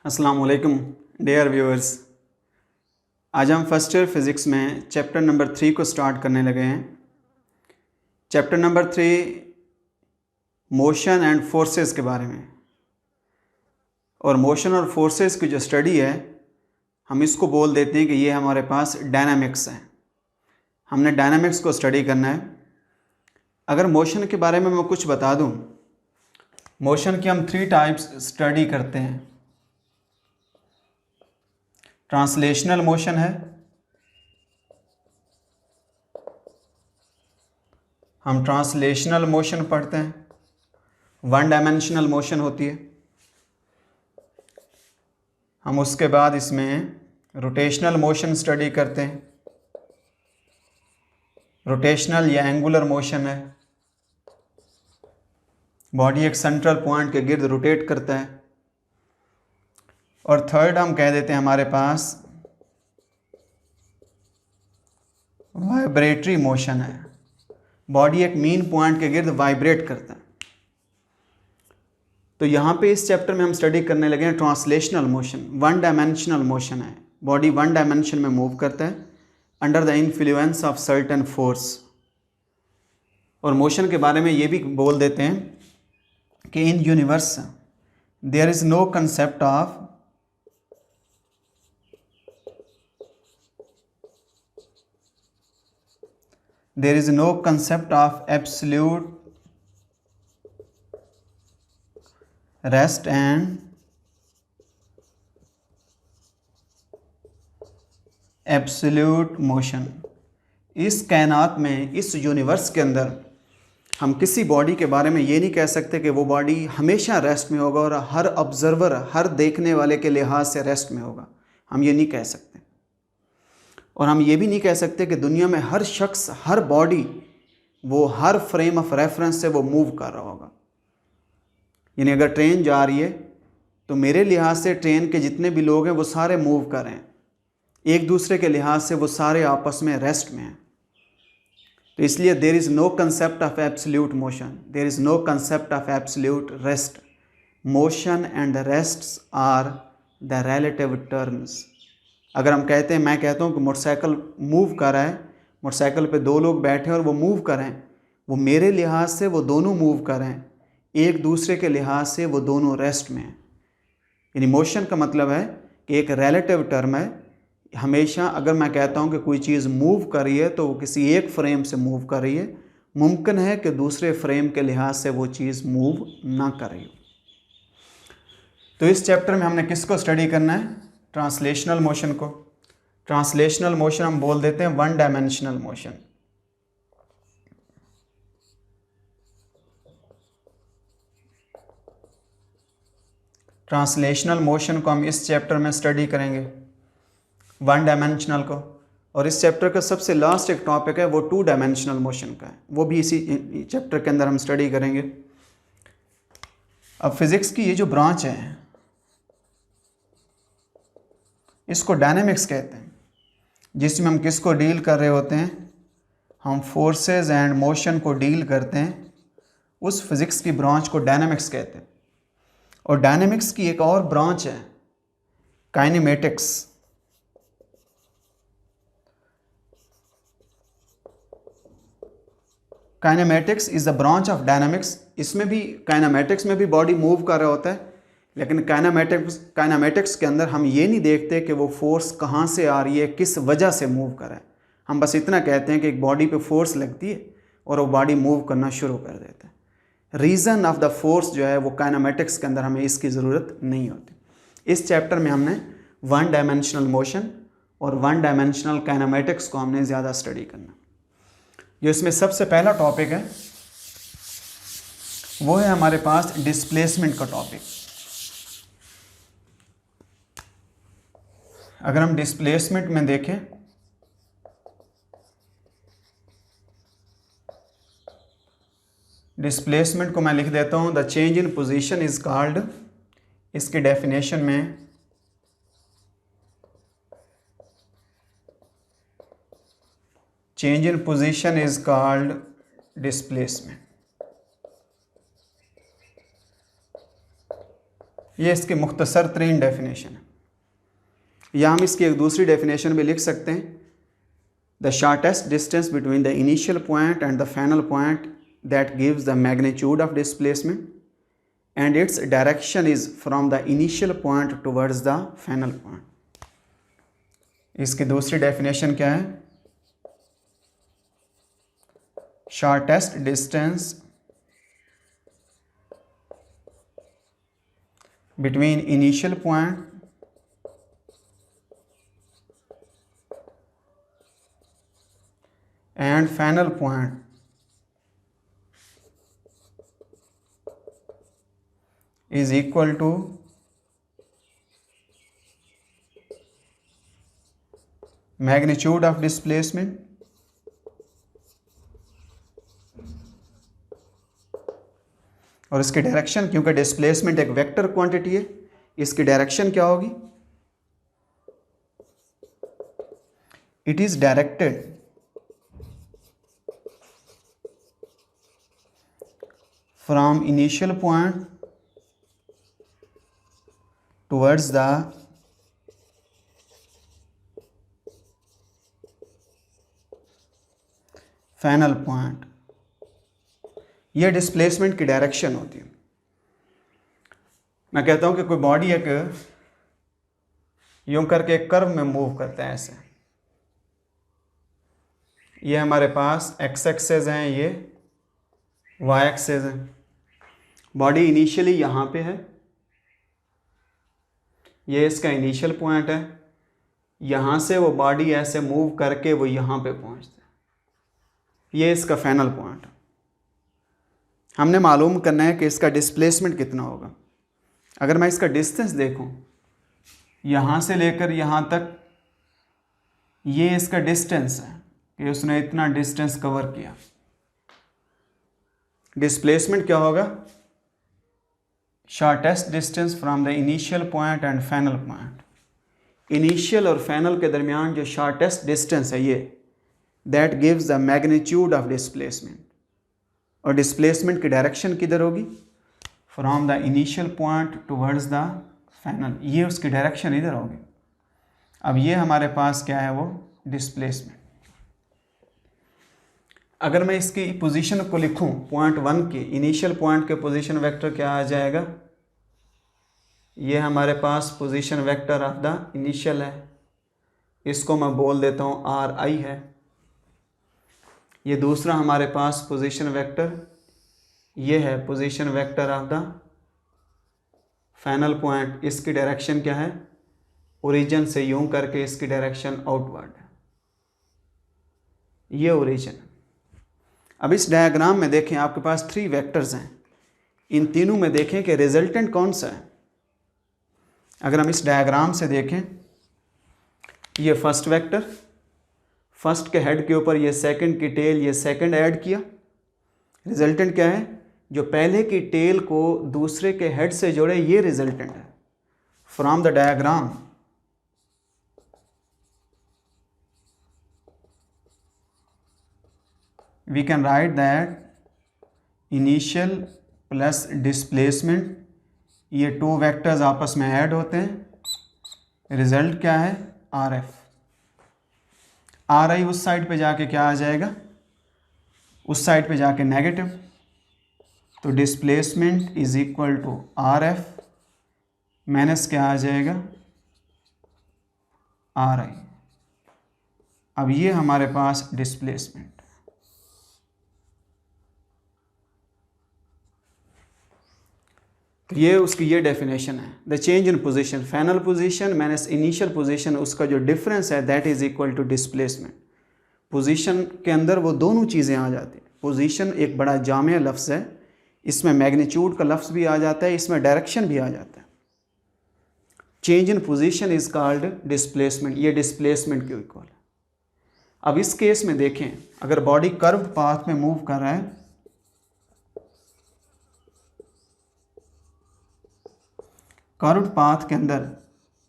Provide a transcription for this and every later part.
अस्सलाम वालेकुम dear viewers. आज हम फर्स्ट ईयर फिज़िक्स में चैप्टर नंबर 3 को स्टार्ट करने लगे हैं। Chapter number 3 motion and forces के बारे में, और मोशन और फोर्सेस की जो स्टडी है हम इसको बोल देते हैं कि ये हमारे पास डायनामिक्स है। हमने डायनामिक्स को स्टडी करना है। अगर मोशन के बारे में मैं कुछ बता दूं, मोशन की हम 3 टाइप्स स्टडी करते हैं। ट्रांसलेशनल मोशन है, हम ट्रांसलेशनल मोशन पढ़ते हैं। वन डायमेंशनल मोशन होती है। हम उसके बाद इसमें रोटेशनल मोशन स्टडी करते हैं। रोटेशनल या एंगुलर मोशन है, बॉडी एक सेंट्रल पॉइंट के गिर्द रोटेट करता है। और थर्ड हम कह देते हैं हमारे पास वाइब्रेटरी मोशन है, बॉडी एक मीन पॉइंट के गिर्द वाइब्रेट करता है। तो यहाँ पे इस चैप्टर में हम स्टडी करने लगे हैं translational motion. One dimensional motion है, बॉडी वन डायमेंशन में मूव करता है under the influence of certain force. और मोशन के बारे में ये भी बोल देते हैं कि in universe there is no concept of absolute rest and absolute motion। इस कायनात में, इस यूनिवर्स के अंदर हम किसी बॉडी के बारे में ये नहीं कह सकते कि वो बॉडी हमेशा रेस्ट में होगा और हर ऑब्जर्वर, हर देखने वाले के लिहाज से रेस्ट में होगा। हम ये नहीं कह सकते। और हम ये भी नहीं कह सकते कि दुनिया में हर शख्स, हर बॉडी, वो हर फ्रेम ऑफ रेफरेंस से वो मूव कर रहा होगा। यानी अगर ट्रेन जा रही है तो मेरे लिहाज से ट्रेन के जितने भी लोग हैं वो सारे मूव कर रहे हैं, एक दूसरे के लिहाज से वो सारे आपस में रेस्ट में हैं। तो इसलिए there is no concept of absolute motion, there is no concept of absolute rest. Motion and rests are the relative terms. अगर हम कहते हैं, मैं कहता हूँ कि मोटरसाइकिल मूव कर रहा है, मोटरसाइकिल पे 2 लोग बैठे हैं और वो मूव कर रहे हैं, वो मेरे लिहाज से वो दोनों मूव कर रहे हैं, एक दूसरे के लिहाज से वो दोनों रेस्ट में हैं। यानी मोशन का मतलब है कि एक रिलेटिव टर्म है। हमेशा अगर मैं कहता हूँ कि कोई चीज़ मूव कर रही है तो वो किसी एक फ्रेम से मूव कर रही है, मुमकिन है कि दूसरे फ्रेम के लिहाज से वो चीज़ मूव ना कर रही हो। तो इस चैप्टर में हमने किसको स्टडी करना है? ट्रांसलेशनल मोशन को। ट्रांसलेशनल मोशन हम बोल देते हैं one dimensional motion. Translational motion को हम इस चैप्टर में स्टडी करेंगे, वन डायमेंशनल को। और इस चैप्टर का सबसे लास्ट एक टॉपिक है वो 2 डायमेंशनल मोशन का है, वो भी इसी चैप्टर के अंदर हम स्टडी करेंगे। अब फिज़िक्स की ये जो ब्रांच है इसको डायनेमिक्स कहते हैं, जिसमें हम किसको डील कर रहे होते हैं? हम फोर्सेस एंड मोशन को डील करते हैं। उस फिज़िक्स की ब्रांच को डायनेमिक्स कहते हैं। और डायनेमिक्स की एक और ब्रांच है kinematics. Kinematics is the branch of dynamics. इसमें भी, काइनेमेटिक्स में भी बॉडी मूव कर रहा होता है, लेकिन काइनेमेटिक्स के अंदर हम ये नहीं देखते कि वो फोर्स कहाँ से आ रही है, किस वजह से मूव कर रहा है। हम बस इतना कहते हैं कि एक बॉडी पे फोर्स लगती है और वो बॉडी मूव करना शुरू कर देता है। रीज़न ऑफ द फोर्स जो है वो काइनेमेटिक्स के अंदर हमें इसकी ज़रूरत नहीं होती। इस चैप्टर में हमने वन डायमेंशनल मोशन और वन डायमेंशनल काइनेमेटिक्स को हमने ज़्यादा स्टडी करना। जो इसमें सबसे पहला टॉपिक है वो है हमारे पास डिस्प्लेसमेंट का टॉपिक। अगर हम डिस्प्लेसमेंट में देखें, डिस्प्लेसमेंट को मैं लिख देता हूं, the change in position is called, इसकी डेफिनेशन में change in position is called displacement. ये इसकी मुख्तसर तरीन डेफिनेशन है, या हम इसकी एक दूसरी डेफिनेशन भी लिख सकते हैं, the shortest distance between the initial point and the final point that gives the magnitude of displacement and its direction is from the initial point towards the final point. इसकी दूसरी डेफिनेशन क्या है? Shortest distance between initial point and final point is equal to magnitude of displacement और इसकी direction, क्योंकि displacement एक vector quantity है, इसकी डायरेक्शन क्या होगी? It is directed from initial point towards the final point। ये डिस्प्लेसमेंट की डायरेक्शन होती है। मैं कहता हूं कि कोई बॉडी एक यूं करके एक कर्व में मूव करता है ऐसे, ये हमारे पास एक्स एक्सेस हैं, ये वाई एक्सेस है। बॉडी इनिशियली यहाँ पे है, ये इसका इनिशियल पॉइंट है, यहाँ से वो बॉडी ऐसे मूव करके वो यहाँ पे पहुँचता है, ये इसका फाइनल पॉइंट है। हमने मालूम करना है कि इसका डिस्प्लेसमेंट कितना होगा। अगर मैं इसका डिस्टेंस देखूँ यहाँ से लेकर यहाँ तक, ये इसका डिस्टेंस है कि उसने इतना डिस्टेंस कवर किया। डिस्प्लेसमेंट क्या होगा? Shortest distance from the initial point and final point. Initial और फाइनल के दरमियान जो शॉर्टेस्ट डिस्टेंस है ये, that gives the magnitude of displacement. और डिस्प्लेसमेंट की डायरेक्शन किधर होगी? From the initial point towards the final, ये उसकी डायरेक्शन इधर होगी। अब ये हमारे पास क्या है? वो डिस्प्लेसमेंट। अगर मैं इसकी पोजीशन को लिखूं पॉइंट 1 की, इनिशियल पॉइंट के पोजीशन वेक्टर क्या आ जाएगा? ये हमारे पास position vector of the initial है, इसको मैं बोल देता हूँ RI है। ये दूसरा हमारे पास पोजीशन वेक्टर, ये है position vector of the final point. इसकी डायरेक्शन क्या है? ओरिजिन से यूं करके इसकी डायरेक्शन आउटवर्ड है, ये ओरिजिन। अब इस डायग्राम में देखें, आपके पास 3 वेक्टर्स हैं, इन तीनों में देखें कि रिजल्टेंट कौन सा है। अगर हम इस डायग्राम से देखें, ये फर्स्ट वेक्टर, फर्स्ट के हेड के ऊपर ये सेकंड की टेल, ये सेकंड ऐड किया, रिजल्टेंट क्या है? जो पहले की टेल को दूसरे के हेड से जोड़े, ये रिजल्टेंट है। From the diagram we can write that initial plus displacement, ये 2 वेक्टर्स आपस में ऐड होते हैं, रिजल्ट क्या है? RF। RI उस साइड पे जाके क्या आ जाएगा? उस साइड पे जाके नेगेटिव, तो displacement is equal to RF minus क्या आ जाएगा? RI। अब ये हमारे पास डिस्प्लेसमेंट। तो ये उसकी ये डेफिनेशन है, the change in position, final position minus initial position, उसका जो डिफरेंस है that is equal to displacement. Position के अंदर वो दोनों चीज़ें आ जाती हैं। पोजीशन एक बड़ा जामिया लफ्ज़ है, इसमें मैग्नीट्यूड का लफ्ज़ भी आ जाता है, इसमें डायरेक्शन भी आ जाता है। Change in position is called displacement, ये डिस्प्लेसमेंट के इक्वल है। अब इस केस में देखें, अगर बॉडी कर्व पाथ में मूव कर रहा है, कर्व पाथ के अंदर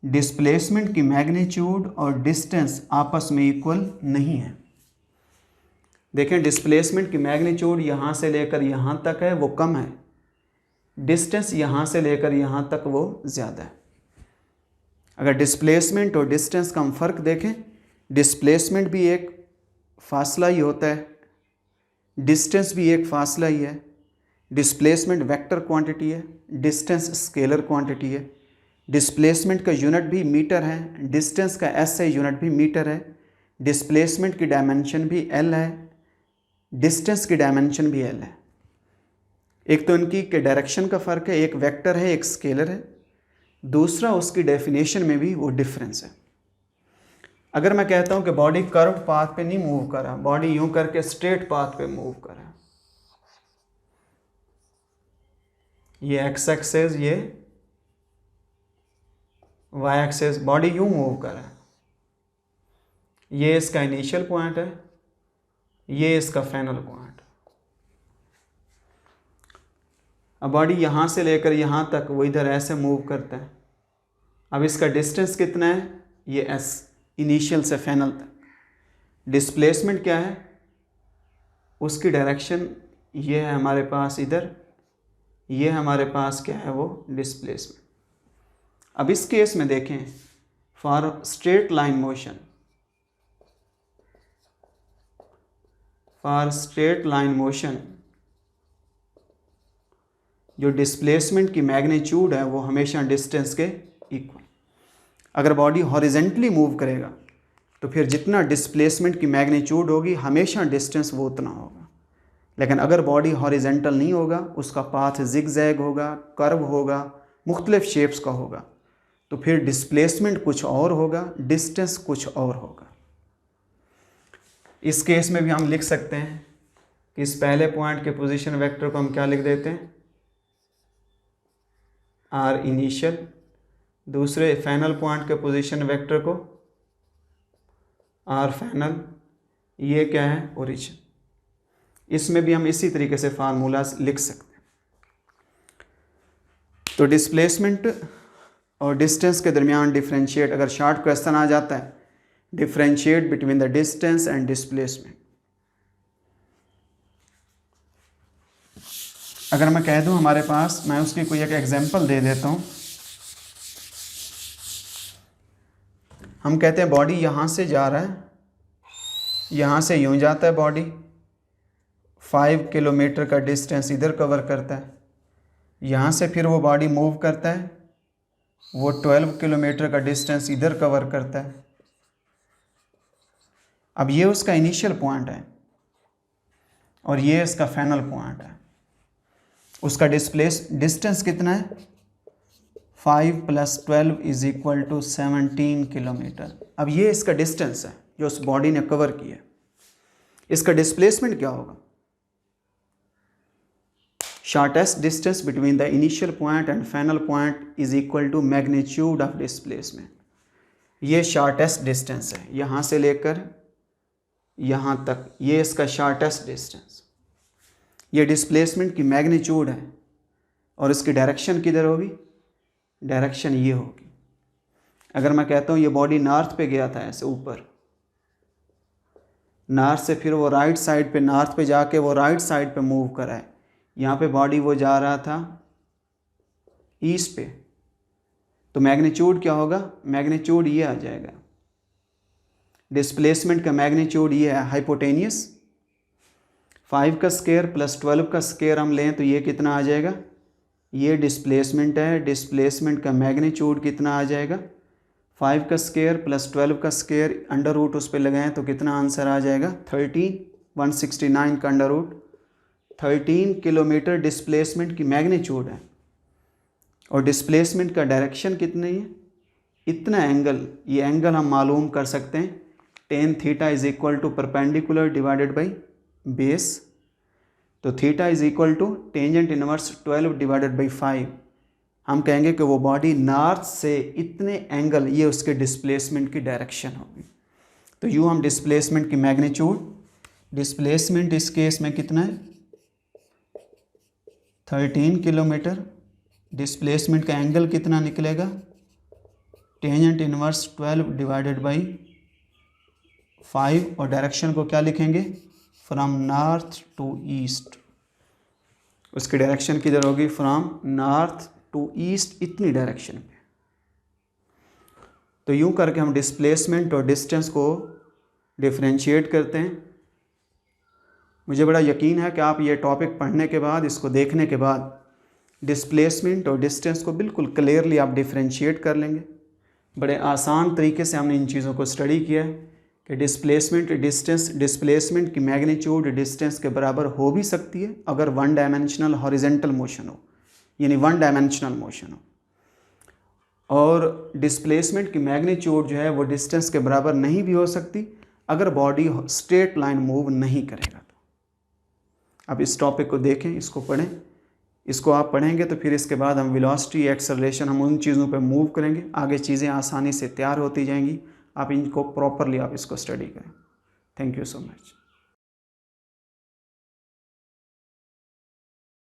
डिस्प्लेसमेंट की मैग्नीट्यूड और डिस्टेंस आपस में इक्वल नहीं है। देखें, डिस्प्लेसमेंट की मैग्नीट्यूड यहाँ से लेकर यहाँ तक है, वो कम है, डिस्टेंस यहाँ से लेकर यहाँ तक वो ज़्यादा है। अगर डिस्प्लेसमेंट और डिस्टेंस का हम फ़र्क देखें, डिस्प्लेसमेंट भी एक फासला ही होता है, डिस्टेंस भी एक फासला ही है। डिस्प्लेसमेंट वेक्टर क्वांटिटी है, डिस्टेंस स्केलर क्वांटिटी है। डिस्प्लेसमेंट का यूनिट भी मीटर है, डिस्टेंस का एसआई यूनिट भी मीटर है। डिस्प्लेसमेंट की डायमेंशन भी एल है, डिस्टेंस की डायमेंशन भी एल है। एक तो इनकी के डायरेक्शन का फ़र्क है, एक वेक्टर है एक स्केलर है। दूसरा उसकी डेफिनेशन में भी वो डिफरेंस है। अगर मैं कहता हूँ कि बॉडी कर्व पाथ पे नहीं मूव कर रहा, बॉडी यूं करके स्ट्रेट पाथ पे मूव कर रहा है, ये एक्स एक्सेस, ये वाई एक्सेस, बॉडी यूं मूव कर रहा है, ये इसका इनिशियल पॉइंट है, ये इसका फाइनल पॉइंट। अब बॉडी यहाँ से लेकर यहाँ तक वो इधर ऐसे मूव करता है। अब इसका डिस्टेंस कितना है, ये एस, इनिशियल से फाइनल तक। डिस्प्लेसमेंट क्या है, उसकी डायरेक्शन ये है हमारे पास इधर, ये हमारे पास क्या है वो डिस्प्लेसमेंट। अब इस केस में देखें, for straight line motion, for straight line motion जो डिस्प्लेसमेंट की मैग्नीट्यूड है वो हमेशा डिस्टेंस के इक्वल। अगर बॉडी हॉरिजेंटली मूव करेगा तो फिर जितना डिस्प्लेसमेंट की मैग्नीट्यूड होगी हमेशा डिस्टेंस वो उतना होगा। लेकिन अगर बॉडी हॉरिजेंटल नहीं होगा, उसका पाथ जिगजैग होगा, कर्व होगा, मुख्तलिफ शेप्स का होगा, तो फिर डिस्प्लेसमेंट कुछ और होगा, डिस्टेंस कुछ और होगा। इस केस में भी हम लिख सकते हैं कि इस पहले पॉइंट के पोजीशन वेक्टर को हम क्या लिख देते हैं, आर इनिशियल। दूसरे फाइनल पॉइंट के पोजीशन वेक्टर को आर फाइनल, ये क्या है ओरिजिन। इसमें भी हम इसी तरीके से फार्मूला लिख सकते हैं। तो डिस्प्लेसमेंट और डिस्टेंस के दरमियान डिफरेंशिएट, अगर शॉर्ट क्वेश्चन आ जाता है, differentiate between the distance and displacement. अगर मैं कह दूं हमारे पास, मैं उसकी कोई एक एग्जांपल दे देता हूं। हम कहते हैं बॉडी यहाँ से जा रहा है, यहाँ से यूं जाता है बॉडी, 5 किलोमीटर का डिस्टेंस इधर कवर करता है। यहाँ से फिर वो बॉडी मूव करता है, वो 12 किलोमीटर का डिस्टेंस इधर कवर करता है। अब ये उसका इनिशियल पॉइंट है और ये इसका फाइनल पॉइंट है। उसका डिस्टेंस कितना है, 5 + 12 = 17 किलोमीटर। अब ये इसका डिस्टेंस है जो उस बॉडी ने कवर किया। इसका डिस्प्लेसमेंट क्या होगा, shortest distance between the initial point and final point = magnitude of displacement. ये शॉर्टेस्ट डिस्टेंस है, यहाँ से लेकर यहाँ तक, ये इसका शॉर्टेस्ट डिस्टेंस। ये डिस्प्लेसमेंट की मैग्नीट्यूड है और इसकी डायरेक्शन किधर होगी, डायरेक्शन ये होगी। अगर मैं कहता हूँ ये बॉडी नॉर्थ पे गया था, ऐसे ऊपर नॉर्थ से, फिर वो राइट साइड पे, नॉर्थ पे जाके वो राइट साइड पे मूव करा है, यहाँ पे बॉडी वो जा रहा था ईस्ट पे, तो मैग्नीट्यूड क्या होगा, मैग्नीट्यूड ये आ जाएगा। डिस्प्लेसमेंट का मैग्नीट्यूड ये है हाइपोटेनियस, 5 का स्क्वायर + 12 का स्क्वायर हम लें तो ये कितना आ जाएगा, ये डिस्प्लेसमेंट है। डिस्प्लेसमेंट का मैग्नीट्यूड कितना आ जाएगा, 5 का स्क्वायर + 12 का स्क्वायर, √ उस पर लगाएं तो कितना आंसर आ जाएगा, 13, 169 का √ 13 किलोमीटर डिस्प्लेसमेंट की मैग्नीट्यूड है। और डिस्प्लेसमेंट का डायरेक्शन कितनी है, इतना एंगल, ये एंगल हम मालूम कर सकते हैं, tan θ = perpendicular divided by base. तो θ = टेंजेंट इनवर्स 12 डिवाइडेड बाई 5। हम कहेंगे कि वो बॉडी नॉर्थ से इतने एंगल, ये उसके डिस्प्लेसमेंट की डायरेक्शन होगी। तो यूँ हम डिस्प्लेसमेंट की मैग्नीट्यूड, डिस्प्लेसमेंट इस केस में कितना है, 13 किलोमीटर, डिस्प्लेसमेंट का एंगल कितना निकलेगा, टेंजेंट इनवर्स 12 डिवाइडेड बाई 5, और डायरेक्शन को क्या लिखेंगे, फ्रॉम नॉर्थ टू ईस्ट। उसकी डायरेक्शन किधर होगी, फ्रॉम नॉर्थ टू ईस्ट, इतनी डायरेक्शन पे। तो यूं करके हम डिस्प्लेसमेंट और डिस्टेंस को डिफरेंशिएट करते हैं। मुझे बड़ा यकीन है कि आप ये टॉपिक पढ़ने के बाद, इसको देखने के बाद डिस्प्लेसमेंट और डिस्टेंस को बिल्कुल क्लियरली आप डिफरेंशिएट कर लेंगे। बड़े आसान तरीके से हमने इन चीज़ों को स्टडी किया है कि डिस्प्लेसमेंट डिस्टेंस, डिस्प्लेसमेंट की मैग्नीट्यूड डिस्टेंस के बराबर हो भी सकती है अगर वन डायमेंशनल हॉरिजेंटल मोशन हो, यानी वन डायमेंशनल मोशन हो, और डिस्प्लेसमेंट की मैग्नीट्यूड जो है वो डिस्टेंस के बराबर नहीं भी हो सकती अगर बॉडी स्ट्रेट लाइन मूव नहीं करेगा। तो अब इस टॉपिक को देखें, इसको पढ़ें, इसको आप पढ़ेंगे तो फिर इसके बाद हम वेलोसिटी, एक्सेलरेशन, हम उन चीज़ों पे मूव करेंगे, आगे चीज़ें आसानी से तैयार होती जाएंगी। आप इनको प्रॉपरली आप इसको स्टडी करें। Thank you so much.